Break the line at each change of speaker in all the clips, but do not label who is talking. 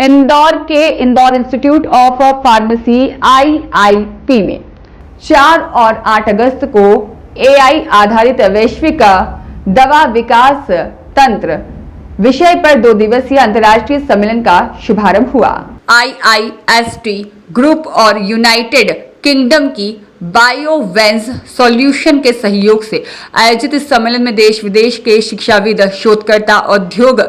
इंदौर के Indore institute of pharmacy IIP में 4 और 8 अगस्त को AI आधारित वैश्विक दवा विकास तंत्र विषय पर 2 दिवसीय अंतर्राष्ट्रीय सम्मेलन का शुभारंभ हुआ। IIST ग्रुप और यूनाइटेड किंगडम की बायोवेंस सॉल्यूशन के सहयोग से आयोजित इस सम्मेलन में देश विदेश के शिक्षाविद, शोधकर्ता, उद्योग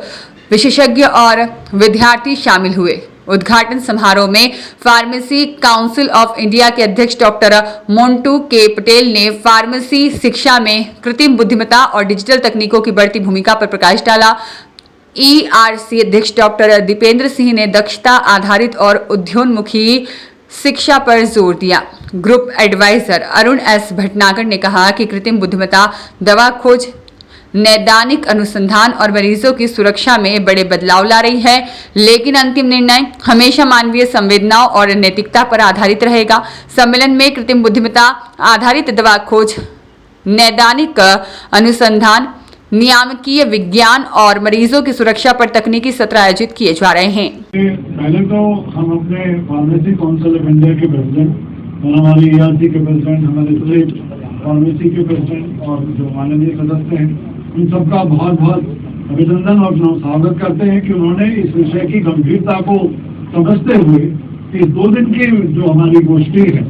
विशेषज्ञ और विद्यार्थी शामिल हुए। उद्घाटन समारोह में फार्मेसी काउंसिल ऑफ इंडिया के अध्यक्ष डॉक्टर मोंटू के पटेल ने फार्मेसी शिक्षा में कृत्रिम बुद्धिमत्ता और डिजिटल तकनीकों की बढ़ती भूमिका पर प्रकाश डाला। ERC अध्यक्ष डॉक्टर दीपेंद्र सिंह ने दक्षता आधारित और उद्योन्मुखी शिक्षा पर जोर दिया। Group adviser Arun S Bhatnagar ने कहा कि कृत्रिम बुद्धिमत्ता दवा खोज, नैदानिक अनुसंधान और मरीजों की सुरक्षा में बड़े बदलाव ला रही है, लेकिन अंतिम निर्णय हमेशा मानवीय संवेदनाओं और नैतिकता पर आधारित रहेगा। सम्मेलन में कृत्रिम बुद्धिमत्ता आधारित दवा खोज, नैदानिक अनुसंधान, नियामकीय विज्ञान और मरीजों की सुरक्षा पर तकनीकी सत्र आयोजित किए जा रहे हैं।
पहले तो हम अपने फार्मेसी काउंसिल ऑफ इंडिया के प्रेसिडेंट और हमारे ERC के प्रेसिडेंट, हमारे स्टेट फार्मेसी के प्रेसिडेंट और जो माननीय सदस्य हैं, उन सबका बहुत बहुत अभिनंदन और स्वागत करते हैं कि उन्होंने इस विषय की गंभीरता को समझते हुए इस 2 दिन की जो हमारी गोष्ठी है,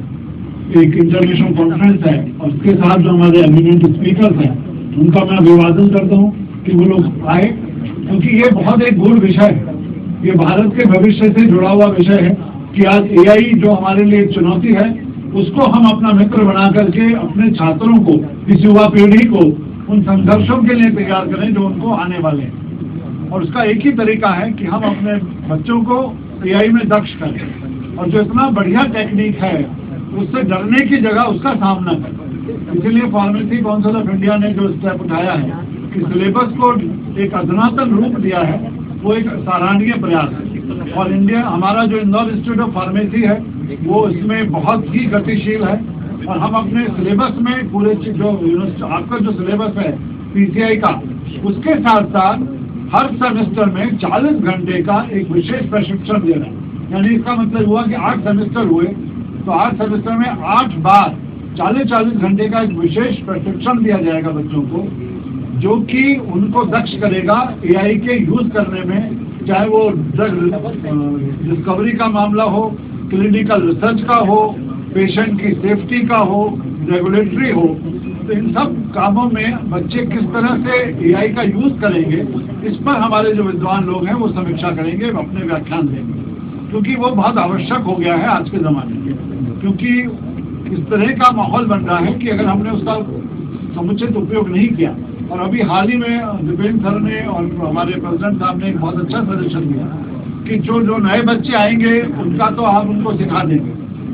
एक इंटरनेशनल कॉन्फ्रेंस है, और उसके साथ जो हमारे एमिनेंट स्पीकर्स हैं उनका मैं अभिवादन करता हूँ कि वो लोग आए, क्योंकि ये बहुत एक गूढ़ विषय है। ये भारत के भविष्य से जुड़ा हुआ विषय है कि आज AI जो हमारे लिए एक चुनौती है, उसको हम अपना मित्र बना करके अपने छात्रों को, इस युवा पीढ़ी को उन संघर्षों के लिए तैयार करें जो उनको आने वाले हैं। और उसका एक ही तरीका है कि हम अपने बच्चों को AI में दक्ष करें, और जो इतना बढ़िया टेक्निक है उससे डरने की जगह उसका सामना करें। इसीलिए फार्मेसी काउंसिल ऑफ इंडिया ने जो स्टेप उठाया है कि सिलेबस को एक अधुनातन रूप दिया है, वो एक सराहनीय प्रयास है। और हमारा जो इंदौर इंस्टीट्यूट ऑफ फार्मेसी है वो इसमें बहुत ही गतिशील है, और हम अपने सिलेबस में पूरे जो आपका जो सिलेबस है PCI का, उसके साथ साथ हर सेमेस्टर में 40 घंटे का एक विशेष प्रशिक्षण दे रहे हैं। यानी इसका मतलब हुआ कि 8 सेमेस्टर हुए तो 8 सेमेस्टर में 8 बार 40 घंटे का एक विशेष प्रशिक्षण दिया जाएगा बच्चों को, जो कि उनको दक्ष करेगा AI के यूज करने में, चाहे वो ड्रग डिस्कवरी का मामला हो, क्लिनिकल रिसर्च का हो, पेशेंट की सेफ्टी का हो, रेगुलेटरी हो। तो इन सब कामों में बच्चे किस तरह से AI का यूज करेंगे, इस पर हमारे जो विद्वान लोग हैं वो समीक्षा करेंगे, अपने व्याख्यान देंगे, क्योंकि वो बहुत आवश्यक हो गया है आज के ज़माने में। क्योंकि इस तरह का माहौल बन रहा है कि अगर हमने उसका समुचित उपयोग नहीं किया, और अभी हाल ही में दीपेंद्र सर ने और हमारे प्रेसिडेंट साहब ने एक बहुत अच्छा सजेशन दिया कि जो नए बच्चे आएंगे उनका तो आप उनको सिखा देंगे,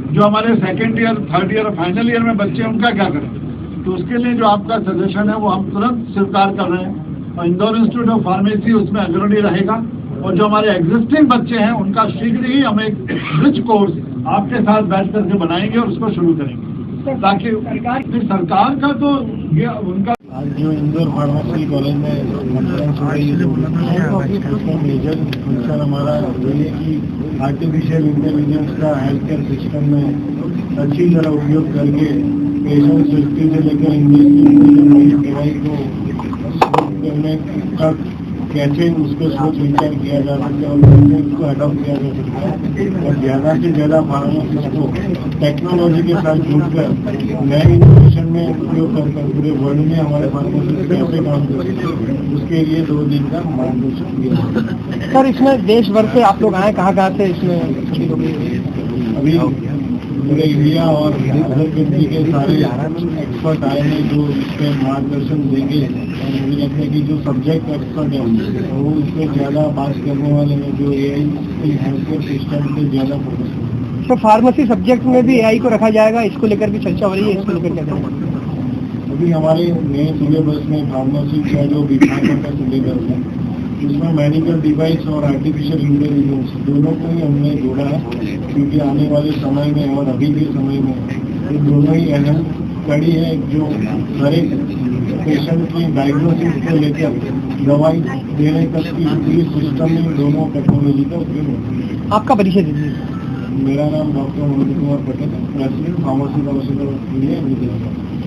जो हमारे 2nd ईयर, 3rd ईयर और फाइनल ईयर में बच्चे हैं उनका क्या करें। तो उसके लिए जो आपका सजेशन है वो हम तुरंत स्वीकार कर रहे हैं, और इंदौर इंस्टीट्यूट ऑफ फार्मेसी उसमें अग्रणी रहेगा। और जो हमारे एग्जिस्टिंग बच्चे हैं उनका शीघ्र ही हम एक ब्रिज कोर्स आपके साथ बैठ करके बनाएंगे और उसको शुरू करेंगे, ताकि सरकार का तो ये उनका
आज जो इंदौर फार्मेसी कॉलेज में कॉन्फ्रेंस हो रही है, उसमें मेजर फंक्शन हमारा ये कि आर्टिफिशियल इंटेलिजेंस का हेल्थ केयर सिस्टम में अच्छी तरह उपयोग करके पेशेंट सेफ्टी से लेकर इंडस्ट्री दवाई को करने तक कैसे उसको सोच विचार किया जा सकता है और कैसे उसको अडॉप्ट किया जा सकता है, और ज़्यादा से ज़्यादा फार्मासिस्ट को टेक्नोलॉजी के साथ जुड़कर नए इनोवेशन में उपयोग कर पूरे वर्ल्ड में हमारे फार्मासिस्ट कैसे काम कर सकते हैं, उसके लिए 2 दिन का मार्गदर्शन किया।
सर, इसमें देश भर से आप लोग आए, कहाँ से इसमें?
अभी पूरे इंडिया और उधर कंट्री के सारे एक्सपर्ट आए हैं जो इसमें मार्गदर्शन देंगे, और मुझे लगता है कि जो सब्जेक्ट एक्सपर्ट है वो इस पर ज़्यादा बात करने वाले हैं, जो AI हेल्थ केयर सिस्टम पे ज़्यादा फोकस करें।
तो फार्मेसी सब्जेक्ट में भी AI को रखा जाएगा, इसको लेकर भी चर्चा हो रही है, इसको लेकर क्या करेंगे?
अभी हमारे नए सिलेबस में फार्मेसी का जो विभागों का सिलेबस है इसमें मेडिकल डिवाइस और आर्टिफिशियल इंटेलिजेंस दोनों को ही हमने जोड़ा है, क्योंकि आने वाले समय में और अभी के समय में ये दोनों ही अहम कड़ी है जो हर एक पेशेंट की डायग्नोसिस से लेकर दवाई देने तक की पूरी सिस्टम में दोनों टेक्नोलॉजी का उपयोग होता है।
आपका परिचय दीजिए।
मेरा नाम doctor Manoj Kumar Patel, president pharmacy council of India.